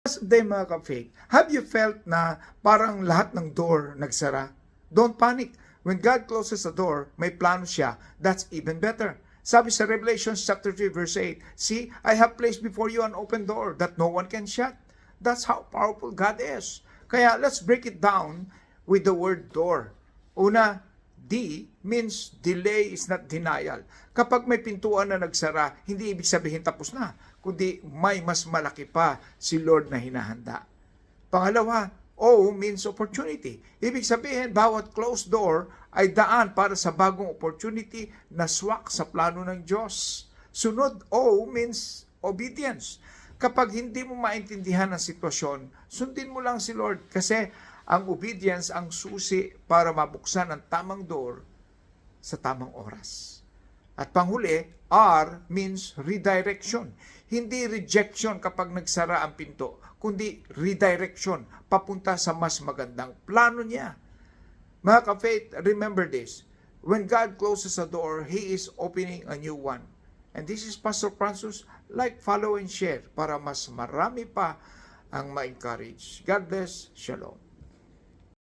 Day mga ka-faith, have you felt na parang lahat ng door nagsara? Don't panic. When God closes a door, may plano siya. That's even better. Sabi sa Revelation chapter 3 verse 8, see, I have placed before you an open door that no one can shut. That's how powerful God is. Kaya let's break it down with the word door. Una, D means delay is not denial. Kapag may pintuan na nagsara, hindi ibig sabihin tapos na, kundi may mas malaki pa si Lord na hinahanda. Pangalawa, O means opportunity. Ibig sabihin, bawat closed door ay daan para sa bagong opportunity na swak sa plano ng Diyos. Sunod, O means obedience. Kapag hindi mo maintindihan ang sitwasyon, sundin mo lang si Lord kasi ang obedience ang susi para mabuksan ang tamang door sa tamang oras. At panghuli, R means redirection. Hindi rejection kapag nagsara ang pinto, kundi redirection papunta sa mas magandang plano niya. Mga ka-faith, remember this. When God closes a door, He is opening a new one. And this is Pastor Francis. Like, follow, and share para mas marami pa ang ma-encourage. God bless. Shalom.